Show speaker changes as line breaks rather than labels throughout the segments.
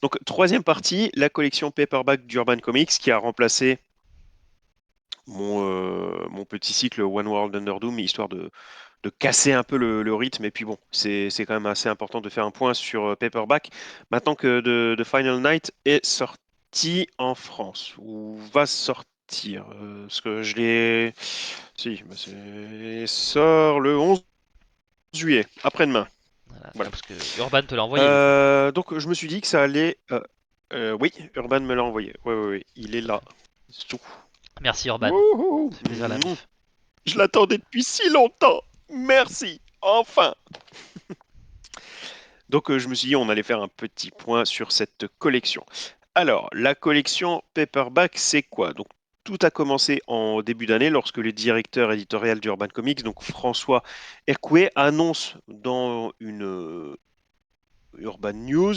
Donc, troisième partie, la collection paperback d'Urban Comics qui a remplacé mon petit cycle One World Under Doom, histoire de casser un peu le rythme. Et puis bon, c'est quand même assez important de faire un point sur paperback. Maintenant que The Final Night est sorti en France, ou va sortir, parce que je l'ai... Si, bah, sort le 11 juillet, après-demain.
Voilà,
Voilà.
parce que Urban te l'a envoyé du coup.
Donc je me suis dit que ça allait. Oui, Urban me l'a envoyé. Oui, oui, oui, il est là. C'est tout.
Merci Urban,
Wouhou.
ça fait plaisir la bif.
Je l'attendais depuis si longtemps. Merci. Enfin. Donc je me suis dit on allait faire un petit point sur cette collection. Alors, la collection Paperback, c'est quoi? Donc tout a commencé en début d'année lorsque le directeur éditorial d'Urban Comics, donc François Hercouet, annonce dans une Urban News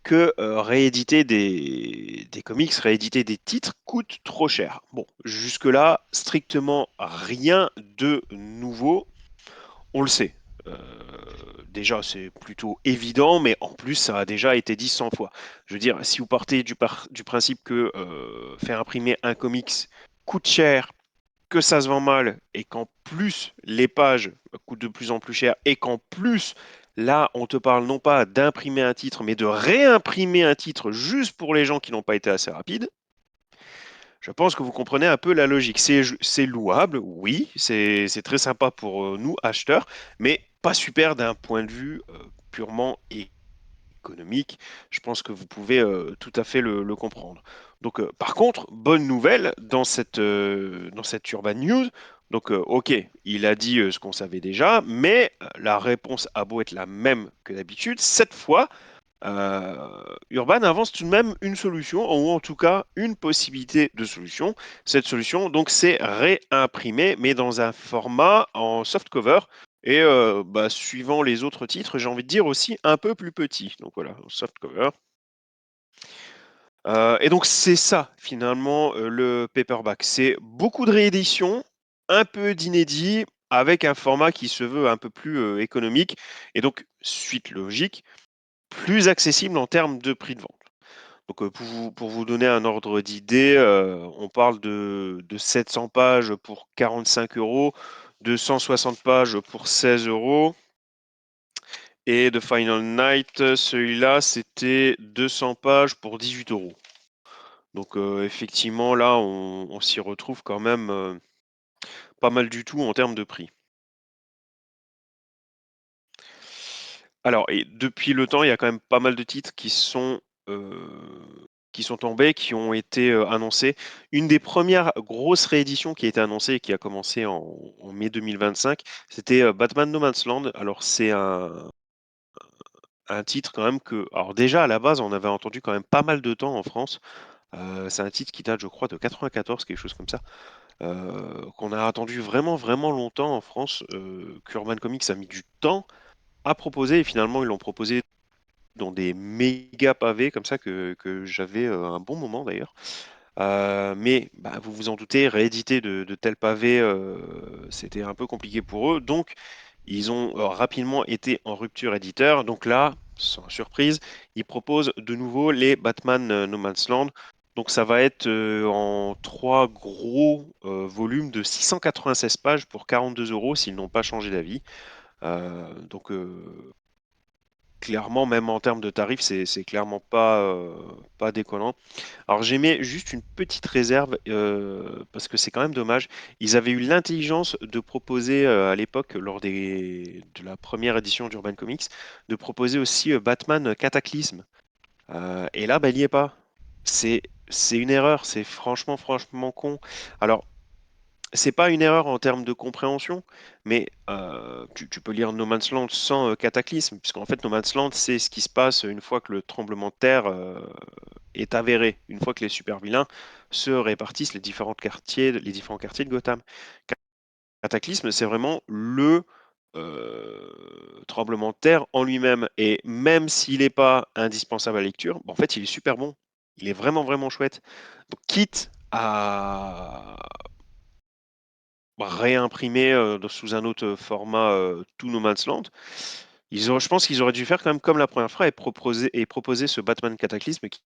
que rééditer des comics, rééditer des titres coûte trop cher. Bon, jusque-là, strictement rien de nouveau, on le sait. Euh, Déjà, c'est plutôt évident, mais en plus, ça a déjà été dit 100 fois. Je veux dire, si vous partez du principe que faire imprimer un comics coûte cher, que ça se vend mal et qu'en plus les pages coûtent de plus en plus cher et qu'en plus là on te parle non pas d'imprimer un titre mais de réimprimer un titre juste pour les gens qui n'ont pas été assez rapides, je pense que vous comprenez un peu la logique. C'est louable, oui, c'est très sympa pour nous acheteurs, mais pas super d'un point de vue purement économique. Je pense que vous pouvez tout à fait le comprendre. Donc, par contre, bonne nouvelle dans cette Urban News. Donc, ok, il a dit ce qu'on savait déjà, mais la réponse a beau être la même que d'habitude, cette fois, Urban avance tout de même une solution, ou en tout cas une possibilité de solution. Cette solution, donc, c'est réimprimer, mais dans un format en softcover. Et bah, suivant les autres titres, j'ai envie de dire aussi un peu plus petit. Donc voilà, softcover. Et donc c'est ça finalement le paperback. C'est beaucoup de rééditions, un peu d'inédits, avec un format qui se veut un peu plus économique. Et donc, suite logique, plus accessible en termes de prix de vente. Donc, pour vous donner un ordre d'idée, on parle de 700 pages pour 45 euros, de 160 pages pour 16 euros. Et de Final Night, celui-là, c'était 200 pages pour 18 euros. Donc, effectivement, là, on s'y retrouve quand même pas mal du tout en termes de prix. Alors, et depuis le temps, il y a quand même pas mal de titres qui sont tombés, qui ont été annoncés. Une des premières grosses rééditions qui a été annoncée et qui a commencé en mai 2025, c'était Batman No Man's Land. Alors, c'est un titre quand même que, alors déjà à la base, on avait entendu quand même pas mal de temps en France. C'est un titre qui date, je crois, de 94, quelque chose comme ça, qu'on a attendu vraiment, vraiment longtemps en France, qu'Urban Comics a mis du temps à proposer et finalement ils l'ont proposé dans des méga pavés comme ça que j'avais un bon moment d'ailleurs. Mais bah, vous vous en doutez, rééditer de tels pavés, c'était un peu compliqué pour eux. Donc, ils ont rapidement été en rupture éditeur. Donc là, sans surprise, ils proposent de nouveau les Batman No Man's Land. Donc ça va être en trois gros volumes de 696 pages pour 42 euros s'ils n'ont pas changé d'avis. Donc clairement, même en termes de tarifs, c'est clairement pas déconnant. Alors j'émets juste une petite réserve parce que c'est quand même dommage. Ils avaient eu l'intelligence de proposer à l'époque, de la première édition d'Urban Comics, de proposer aussi Batman Cataclysme. Et là, bah, il n'y est pas. C'est une erreur, c'est franchement, franchement con. Alors, c'est pas une erreur en termes de compréhension, mais tu peux lire No Man's Land sans cataclysme, puisqu'en fait, No Man's Land, c'est ce qui se passe une fois que le tremblement de terre est avéré, une fois que les super-vilains se répartissent les différents quartiers de Gotham. Cataclysme, c'est vraiment le tremblement de terre en lui-même. Et même s'il n'est pas indispensable à la lecture, bah, en fait, il est super bon. Il est vraiment, vraiment chouette. Donc, quitte à réimprimer sous un autre format tout No Man's Land, Je pense qu'ils auraient dû faire quand même comme la première fois et proposer ce Batman Cataclysme qui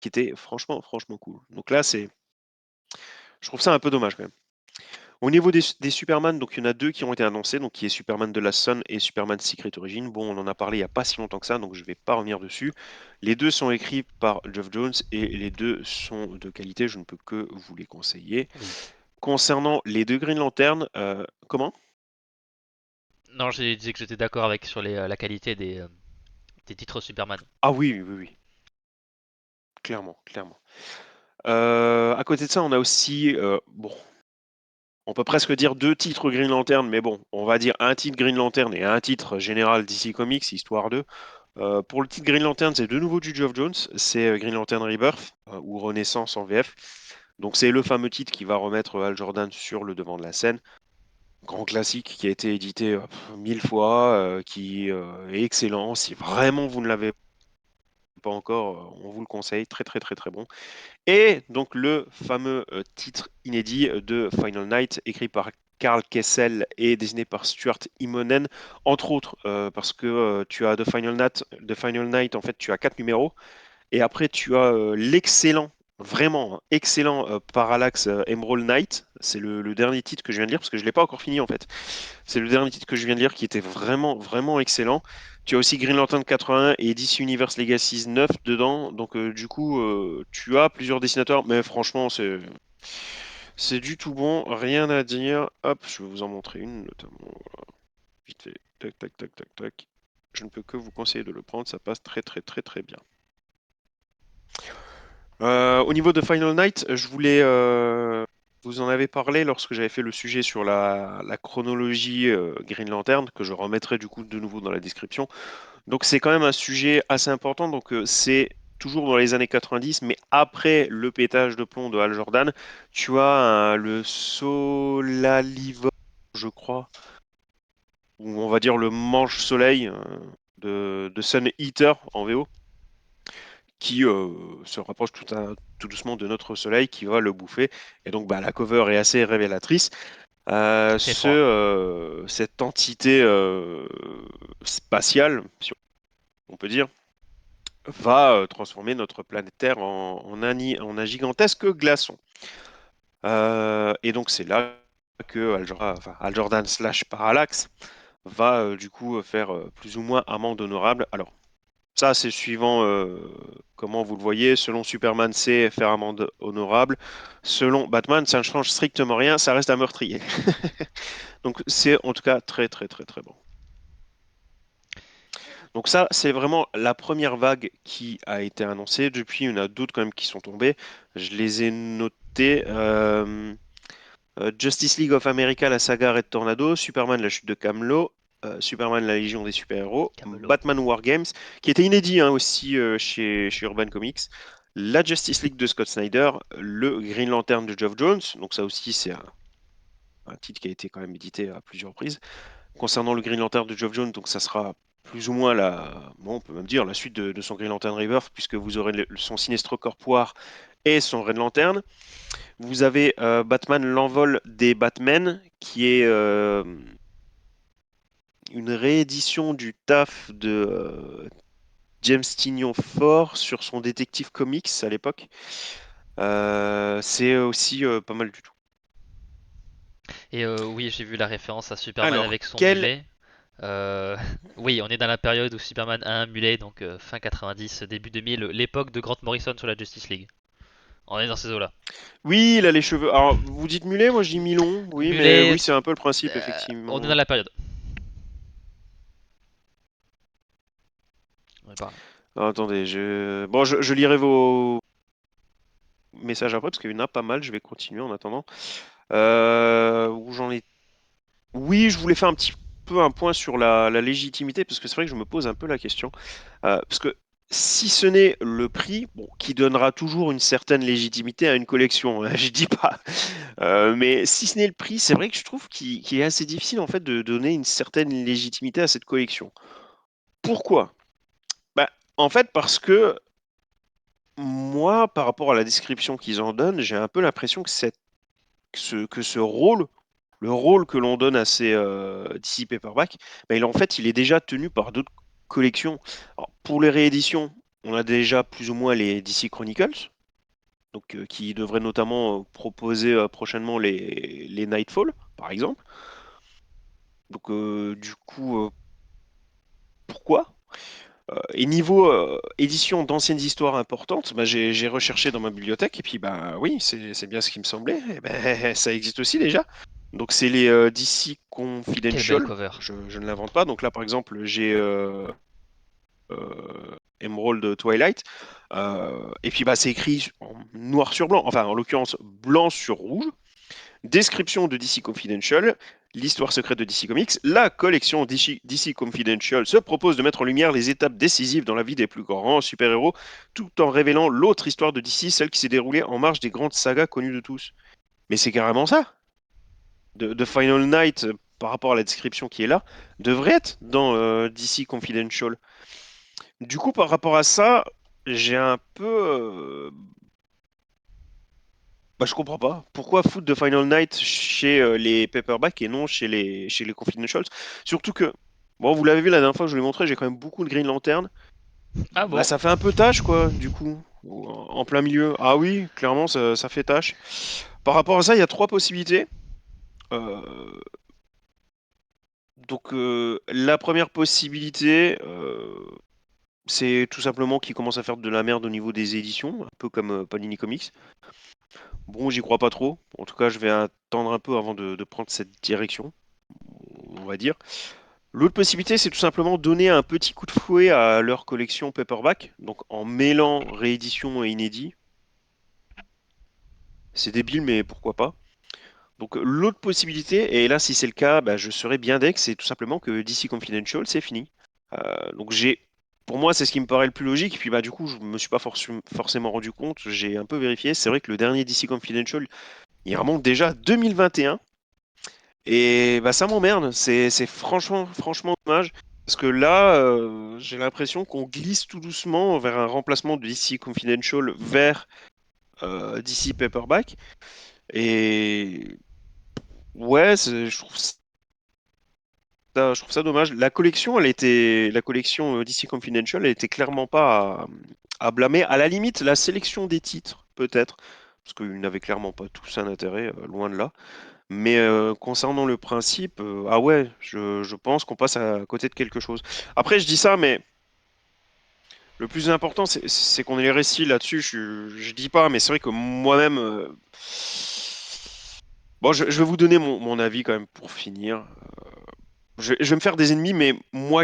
était franchement, franchement cool. Donc là, je trouve ça un peu dommage quand même. Au niveau des Superman, donc il y en a deux qui ont été annoncés, donc qui est Superman de la Sun et Superman Secret Origin. Bon, on en a parlé il n'y a pas si longtemps que ça, donc je ne vais pas revenir dessus. Les deux sont écrits par Geoff Jones et les deux sont de qualité, je ne peux que vous les conseiller.
Oui.
Concernant les deux Green Lantern, comment?
Non, j'ai dit que j'étais d'accord avec sur la qualité des titres Superman.
Ah oui, oui, oui, clairement, clairement. À côté de ça, on a aussi, bon, on peut presque dire deux titres Green Lantern, mais bon, on va dire un titre Green Lantern et un titre général DC Comics, histoire de. Pour le titre Green Lantern, c'est de nouveau du Geoff Jones, c'est Green Lantern Rebirth, ou Renaissance en VF. Donc c'est le fameux titre qui va remettre Hal Jordan sur le devant de la scène. Grand classique qui a été édité 1000 fois, qui est excellent. Si vraiment vous ne l'avez pas encore, on vous le conseille, très très très très bon. Et donc le fameux titre inédit de Final Night, écrit par Karl Kessel et dessiné par Stuart Immonen, entre autres, parce que tu as The Final Night, en fait, tu as 4 numéros, et après tu as l'excellent, vraiment hein, excellent Parallax Emerald Knight, c'est le dernier titre que je viens de lire, parce que je ne l'ai pas encore fini en fait. C'est le dernier titre que je viens de lire qui était vraiment, vraiment excellent. Tu as aussi Green Lantern 81 et DC Universe Legacies 9 dedans. Donc, du coup, tu as plusieurs dessinateurs, mais franchement, c'est du tout bon. Rien à dire. Hop, je vais vous en montrer une, notamment. Vite fait. Tac, tac, tac, tac, tac. Je ne peux que vous conseiller de le prendre. Ça passe très, très, très, très bien. Au niveau de Final Night, je voulais. Vous en avez parlé lorsque j'avais fait le sujet sur la chronologie Green Lantern, que je remettrai du coup de nouveau dans la description. Donc c'est quand même un sujet assez important. Donc c'est toujours dans les années 90, mais après le pétage de plomb de Hal Jordan, tu as le Solalivore, je crois, ou on va dire le Manche-Soleil de Sun Eater en VO, qui se rapproche tout doucement de notre Soleil, qui va le bouffer. Et donc bah, la cover est assez révélatrice.
Très fort.
Cette entité spatiale, si on peut dire, va transformer notre planète Terre en un gigantesque glaçon. Et donc c'est là que Hal Jordan slash Parallax va du coup faire plus ou moins amende honorable. Alors ça c'est suivant comment vous le voyez. Selon Superman c'est faire amende honorable. Selon Batman ça ne change strictement rien, ça reste un meurtrier. Donc c'est en tout cas très très très très bon. Donc ça, c'est vraiment la première vague qui a été annoncée. Depuis, il y en a d'autres quand même qui sont tombées. Je les ai notés. Justice League of America, la saga Red Tornado, Superman, la chute de Kal-El, Superman, la Légion des super-héros,
Camelot.
Batman War Games, qui était inédit hein, aussi chez Urban Comics, la Justice League de Scott Snyder, le Green Lantern de Geoff Jones. Donc ça aussi, c'est un titre qui a été quand même édité à plusieurs reprises. Concernant le Green Lantern de Geoff Jones, donc ça sera plus ou moins bon, on peut même dire la suite de son Green Lantern Rebirth, puisque vous aurez son Sinestro Corpoir et son Red Lantern. Vous avez Batman l'envol des Batmen, qui est une réédition du taf de James Tynion Ford sur son Détective Comics à l'époque. C'est aussi pas mal du tout.
Et oui, j'ai vu la référence à Superman
Alors,
avec son
quel...
mulet. Euh, oui, on est dans la période où Superman a un mulet, donc fin 90, début 2000, l'époque de Grant Morrison sur la Justice League. On est dans ces eaux-là.
Oui, il a les cheveux. Alors, vous dites mulet, moi je dis mi-long. Oui, mais oui,
Mulet,
c'est un peu le principe,
on est
effectivement.
dans la période. On est par là.
Ah, attendez, bon, je lirai vos messages après parce qu'il y en a pas mal. Je vais continuer en attendant. Où j'en ai. Oui, je voulais faire un petit peu un point sur la légitimité parce que c'est vrai que je me pose un peu la question. Parce que si ce n'est le prix, bon, qui donnera toujours une certaine légitimité à une collection, hein, je dis pas. Mais si ce n'est le prix, c'est vrai que je trouve qu'il est assez difficile en fait de donner une certaine légitimité à cette collection. Pourquoi? Bah, en fait, parce que moi, par rapport à la description qu'ils en donnent, j'ai un peu l'impression que ce rôle le rôle que l'on donne à ces DC Paperback, bah, en fait, il est déjà tenu par d'autres collections. Alors, pour les rééditions, on a déjà plus ou moins les DC Chronicles, donc, qui devraient notamment proposer prochainement les Nightfall, par exemple. Donc, du coup, pourquoi? Et niveau édition d'anciennes histoires importantes, bah, j'ai recherché dans ma bibliothèque et puis bah oui, c'est bien ce qui me semblait. Et ben, ça existe aussi déjà. Donc c'est les DC
Quelle belle
Confidential.
cover.
Je ne l'invente pas. Donc là par exemple j'ai Emerald Twilight. Et puis bah c'est écrit en noir sur blanc, enfin en l'occurrence blanc sur rouge. Description de DC Confidential, l'histoire secrète de DC Comics. La collection DC Confidential se propose de mettre en lumière les étapes décisives dans la vie des plus grands super-héros, tout en révélant l'autre histoire de DC, celle qui s'est déroulée en marge des grandes sagas connues de tous. Mais c'est carrément ça. De Final Night, par rapport à la description qui est là, devrait être dans DC Confidential. Du coup, par rapport à ça, j'ai un peu bah, je comprends pas. Pourquoi foutre de Final Night chez les Paperback et non chez les Confidentials? Surtout que, bon, vous l'avez vu la dernière fois que je vous l'ai montré, j'ai quand même beaucoup de Green Lantern.
Ah
Bah,
bon?
ça fait un peu tâche, quoi, du coup, en plein milieu. Ah oui, clairement, ça fait tâche. Par rapport à ça, il y a trois possibilités. Euh, donc, la première possibilité, c'est tout simplement qu'ils commencent à faire de la merde au niveau des éditions, un peu comme Panini Comics. Bon, j'y crois pas trop. En tout cas, je vais attendre un peu avant de prendre cette direction, on va dire. L'autre possibilité, c'est tout simplement donner un petit coup de fouet à leur collection paperback, donc en mêlant réédition et inédit. C'est débile, mais pourquoi pas. Donc l'autre possibilité, et là si c'est le cas, bah, je serais bien deck, c'est tout simplement que DC Confidential, c'est fini. Donc pour moi, c'est ce qui me paraît le plus logique. Et puis bah du coup, je me suis pas forcément rendu compte. J'ai un peu vérifié. C'est vrai que le dernier DC Confidential, il remonte déjà à 2021. Et bah ça m'emmerde, c'est franchement dommage. Parce que là, j'ai l'impression qu'on glisse tout doucement vers un remplacement de DC Confidential vers DC Paperback. Et ouais, je trouve ça dommage. La collection DC Confidential, elle était clairement pas à blâmer. À la limite, la sélection des titres, peut-être. Parce qu'ils n'avaient clairement pas tous un intérêt, loin de là. Mais concernant le principe, ah ouais, je pense qu'on passe à côté de quelque chose. Après, je dis ça, mais le plus important, c'est qu'on ait les récits là-dessus. Je dis pas, mais c'est vrai que moi-même. Bon, je vais vous donner mon avis quand même pour finir. Je vais me faire des ennemis, mais moi,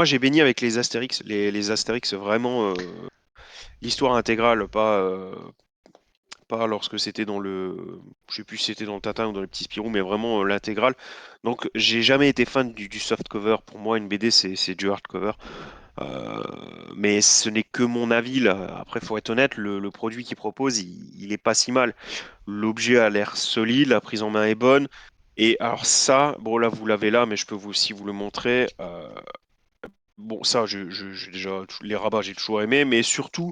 j'ai baigné avec les Astérix. Les Astérix, vraiment, l'histoire intégrale, pas lorsque c'était dans le. Je sais plus si c'était dans le Tintin ou dans les petits Spirou, mais vraiment l'intégrale. Donc, j'ai jamais été fan du soft cover. Pour moi, une BD, c'est du hardcover. Euh, mais ce n'est que mon avis, là. Après, faut être honnête, le produit qu'il propose, il est pas si mal. L'objet a l'air solide, la prise en main est bonne. Et alors ça, bon là vous l'avez là, mais je peux vous aussi vous le montrer. Bon ça, j'ai déjà les rabats, j'ai toujours aimé, mais surtout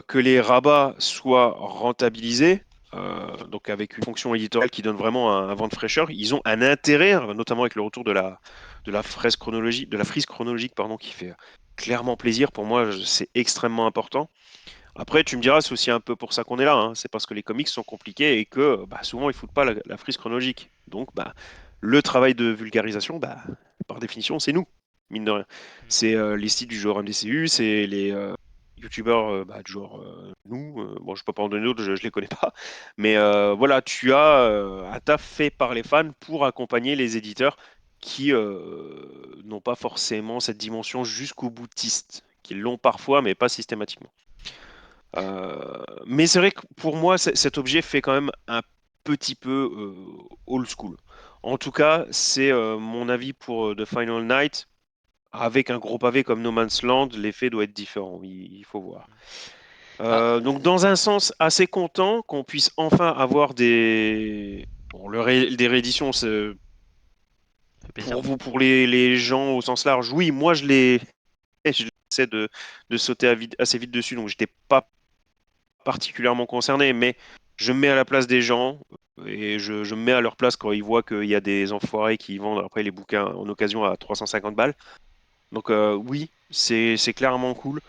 que les rabats soient rentabilisés, donc avec une fonction éditoriale qui donne vraiment un vent de fraîcheur. Ils ont un intérêt, notamment avec le retour de la fraise chronologique, de la frise chronologique, pardon, qui fait clairement plaisir. Pour moi, c'est extrêmement important. Après, tu me diras, c'est aussi un peu pour ça qu'on est là, hein. C'est parce que les comics sont compliqués et que bah, souvent ils foutent pas la frise chronologique. Donc, bah, le travail de vulgarisation, bah, par définition, c'est nous, mine de rien.
Hmm.
C'est les sites du genre MDCU, c'est les youtubeurs bah, du genre nous. Bon, je peux pas en donner d'autres, je les connais pas. Mais voilà, tu as un taf fait par les fans pour accompagner les éditeurs qui n'ont pas forcément cette dimension jusqu'au boutiste, qui l'ont parfois, mais pas systématiquement. Mais c'est vrai que pour moi, cet objet fait quand même un petit peu old school. En tout cas, c'est mon avis pour The Final Night. Avec un gros pavé comme No Man's Land, l'effet doit être différent. Il faut voir.
Ah,
Donc, dans un sens, assez content qu'on puisse enfin avoir des, bon, des rééditions.
ça fait plaisir.
Pour vous, pour les gens au sens large, oui, moi j'essaie de sauter assez vite dessus, donc j'étais pas particulièrement concerné, mais je me mets à la place des gens et je me mets à leur place quand ils voient qu'il y a des enfoirés qui vendent après les bouquins en occasion à 350 balles. Donc oui, c'est clairement cool.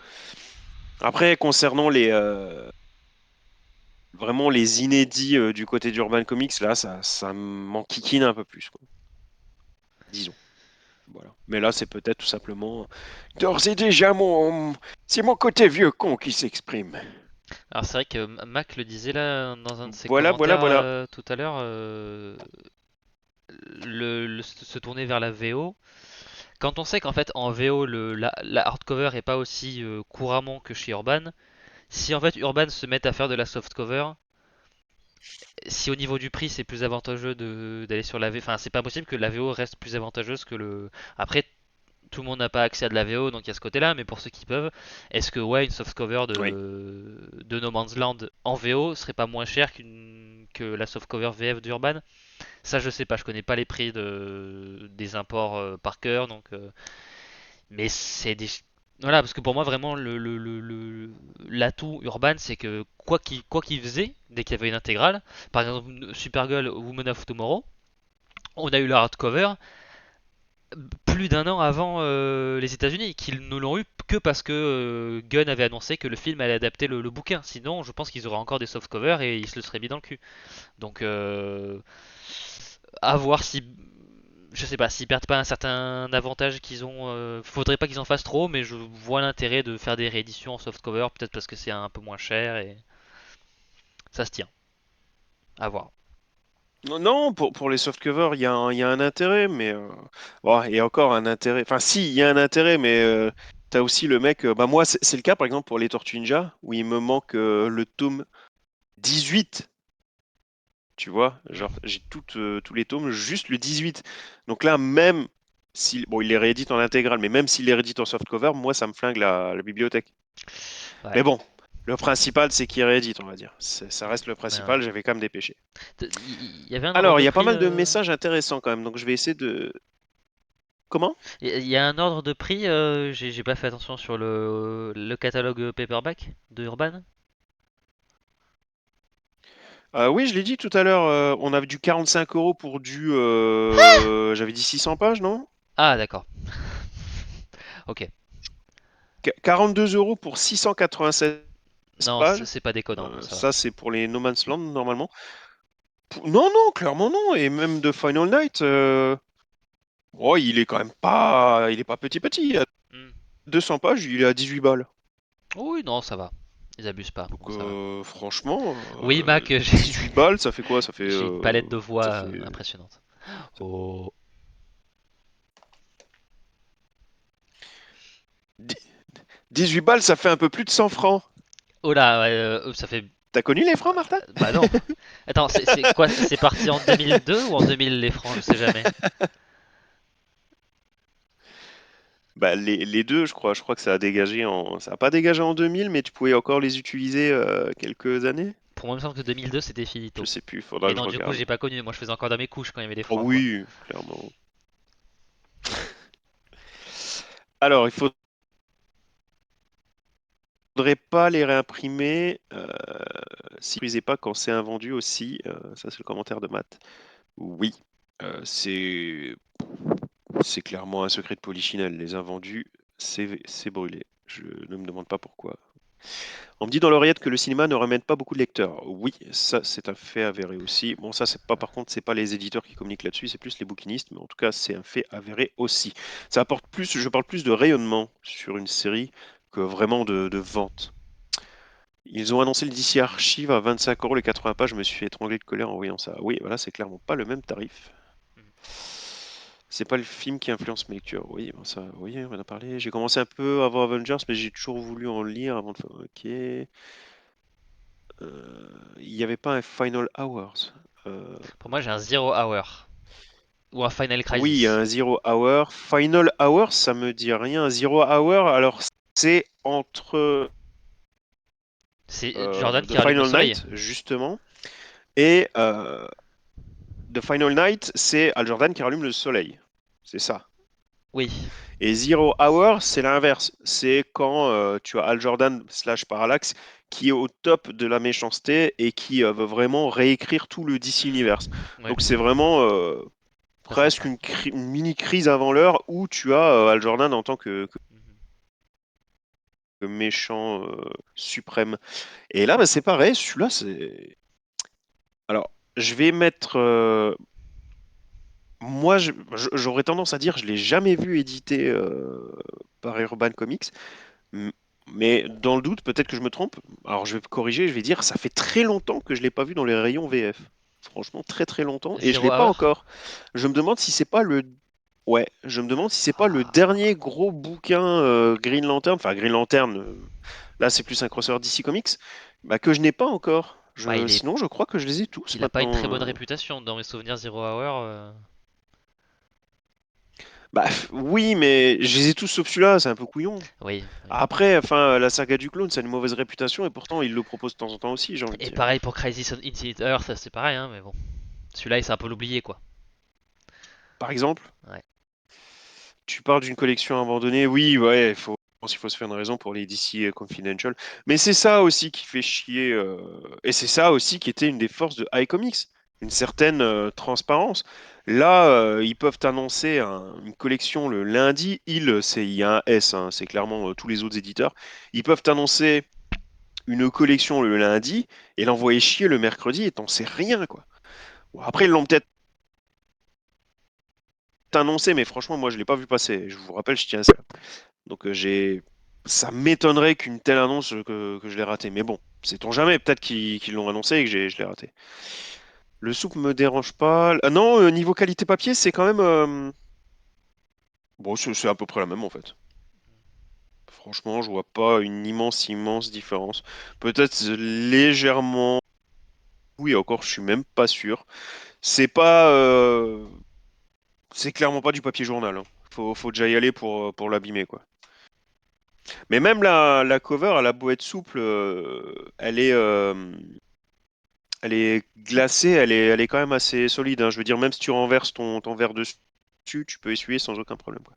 Après, concernant vraiment les inédits du côté d'Urban Comics, là, ça m'enquiquine un peu plus, quoi, disons. Voilà. Mais là, c'est peut-être tout simplement d'ores et déjà c'est mon côté vieux con qui s'exprime.
Alors c'est vrai que Mac le disait là dans un de ses
Voilà, voilà,
commentaires
voilà.
tout à l'heure, se tourner vers la VO. Quand on sait qu'en fait en VO la hardcover est pas aussi couramment que chez Urban, si en fait Urban se met à faire de la softcover, si au niveau du prix c'est plus avantageux d'aller sur la VO, enfin c'est pas possible que la VO reste plus avantageuse que le. Après tout le monde n'a pas accès à de la VO donc il y a ce côté-là, mais pour ceux qui peuvent, est-ce que ouais une softcover
Oui.
de No Man's Land en VO serait pas moins cher que la softcover VF d'Urban? Ça je sais pas, je connais pas les prix des imports par cœur donc. Mais c'est des. Voilà, parce que pour moi, vraiment, l'atout Urban, c'est que quoi qu'il faisait, dès qu'il y avait une intégrale, par exemple Supergirl Woman of Tomorrow, on a eu la hardcover plus d'un an avant les États-Unis, qu'ils ne l'ont eu que parce que Gunn avait annoncé que le film allait adapter le bouquin. Sinon, je pense qu'ils auraient encore des softcovers et ils se le seraient mis dans le cul. Donc, à voir si je sais pas, s'ils perdent pas un certain avantage qu'ils ont, faudrait pas qu'ils en fassent trop, mais je vois l'intérêt de faire des rééditions en softcover, peut-être parce que c'est un peu moins cher et ça se tient. À voir.
Non, non, pour les softcovers, il y a un intérêt, mais bon, il y a encore un intérêt. Enfin, si, il y a un intérêt, mais t'as aussi le mec. Bah, moi, c'est le cas, par exemple, pour les Tortues Ninja, où il me manque le tome 18. Tu vois, genre,
Hmm.
j'ai tous les tomes, juste le 18. Donc là, même si, bon, il les réédite en intégrale, mais même s'il les réédite en softcover, moi, ça me flingue la bibliothèque.
Ouais.
Mais bon, le principal, c'est qu'il réédite, on va dire. Ça
Hmm.
reste le
Mais ouais.
principal, j'avais quand même dépêché.
Il y avait un ordre
Alors,
de
il y a pas
prix.
mal de messages intéressants quand même, donc je vais essayer de... Comment?
Il y a un ordre de prix. J'ai pas fait attention sur le catalogue paperback de Urban.
Oui, je l'ai dit tout à l'heure, on avait du 45 euros pour du... j'avais dit 600 pages, non?
Ah d'accord. Ok.
42 euros pour 696
Non,
pages.
c'est pas déconnant, non, ça va.
Ça, c'est pour les No Man's Land, normalement. Non, non, clairement non. Et même de Final Night, oh, il est quand même pas... Il est pas petit petit. À
Hmm.
200 pages, il est à 18 balles.
Oui, non, ça va. Ils abusent pas,
Donc
donc ça va.
franchement,
Oui, Mac,
18 balles, ça fait quoi?
j'ai une palette de voix
Ça fait
impressionnante. Oh.
18 balles, ça fait un peu plus de 100 francs.
Oh là, ouais, ça fait.
T'as connu les francs, Martin?
Bah non. Attends, c'est quoi? C'est parti en 2002 ou en 2000 les francs? Je sais jamais.
Bah, les deux, je crois. Je crois que ça a dégagé ça a pas dégagé en 2000, mais tu pouvais encore les utiliser quelques années.
Pour moi, il me semble que 2002 c'était
Je
finito.
sais plus, faudra
Mais
que je
non, du coup,
regarde.
j'ai pas connu. Moi, je faisais encore dans mes couches quand il y avait des
Oh
francs, quoi.
oui, clairement. Alors, il faudrait pas les réimprimer. Si vous pas quand c'est invendu aussi. Ça, c'est le commentaire de Matt. Oui, c'est clairement un secret de Polichinelle. Les invendus, c'est brûlé. Je ne me demande pas pourquoi. On me dit dans l'oreillette que le cinéma ne ramène pas beaucoup de lecteurs. Oui, ça c'est un fait avéré aussi. Bon, ça c'est pas par contre, c'est pas les éditeurs qui communiquent là-dessus, c'est plus les bouquinistes, mais en tout cas c'est un fait avéré aussi. Ça apporte plus, je parle plus de rayonnement sur une série que vraiment de vente. Ils ont annoncé le DC Archive à 25 euros les 80 pages. Je me suis fait étrangler de colère en voyant ça. Oui, voilà, c'est clairement pas le même tarif. C'est pas le film qui influence mes lectures. Oui, bon, ça, oui, on en a parlé. J'ai commencé un peu avant Avengers, mais j'ai toujours voulu en lire avant de faire. Ok. Il n'y avait pas un Final Hours. Euh,
Pour moi, j'ai un Zero Hour. Ou un Final
oui, il y a
Crisis.
un Zero Hour. Final Hour, ça me dit rien. Zero Hour, alors c'est entre
C'est Jordan
The
qui rallume le
Final
soleil.
Night, justement, et The Final Night, c'est Al Jordan qui rallume le soleil. C'est ça.
Oui.
Et Zero Hour, c'est l'inverse. C'est quand tu as Al Jordan slash Parallax qui est au top de la méchanceté et qui veut vraiment réécrire tout le DC Universe.
Ouais,
Donc c'est vraiment
pas faux.
presque une mini crise avant l'heure où tu as Al Jordan en tant
Mhm.
que méchant suprême. Et là, bah, c'est pareil, celui-là, c'est... Alors, je vais mettre... moi, j'aurais tendance à dire, je l'ai jamais vu édité par Urban Comics. M- Mais dans le doute, peut-être que je me trompe. Alors je vais corriger, je vais dire, ça fait très longtemps que je l'ai pas vu dans les rayons VF. Franchement, très très longtemps. Et je
Zero
l'ai pas
Hour?
encore. Je me demande si c'est pas le. Ouais, je me demande si c'est pas le
Ah,
dernier gros bouquin Green Lantern. Enfin, Green Lantern, là c'est plus un crossover DC Comics. Bah, que je n'ai pas encore.
bah
Sinon, je crois que je les ai tous
il a pas une très bonne
maintenant.
réputation dans mes souvenirs Zero Hour.
Bah oui, mais je les ai tous sauf celui-là, c'est un peu couillon.
Oui, oui.
Après, enfin, la saga du clone, ça a une mauvaise réputation et pourtant il le propose de temps en temps aussi, j'ai envie de
Et
dire.
pareil pour Crisis on Infinite Earth, c'est pareil, hein, mais bon. Celui-là, il s'est un peu l'oublié, quoi.
Par exemple,
Ouais.
tu parles d'une collection abandonnée, oui, ouais, je pense qu'il faut se faire une raison pour les DC Confidential. Mais c'est ça aussi qui fait chier, et c'est ça aussi qui était une des forces de iComics, une certaine transparence. Là, ils peuvent annoncer une collection le lundi, il y a un S, hein, c'est clairement tous les autres éditeurs. Ils peuvent annoncer une collection le lundi et l'envoyer chier le mercredi et t'en sais rien, quoi. Bon, après, ils l'ont peut-être annoncé, mais franchement, moi, je l'ai pas vu passer. Je vous rappelle, je tiens à ça. Donc, ça m'étonnerait qu'une telle annonce que je l'ai ratée. Mais bon, sait-on jamais. Peut-être qu'ils l'ont annoncé et que je l'ai raté. Le soupe me dérange pas. Ah non, niveau qualité papier, c'est quand même. Bon, c'est à peu près la même en fait. Franchement, je vois pas une immense différence. Peut-être légèrement. Oui, encore, je suis même pas sûr. C'est pas. C'est clairement pas du papier journal, hein. Faut déjà y aller pour l'abîmer, quoi. Mais même la cover, elle a beau être souple, elle est glacée, elle est quand même assez solide, hein. Je veux dire, même si tu renverses ton verre dessus, tu peux essuyer sans aucun problème, quoi.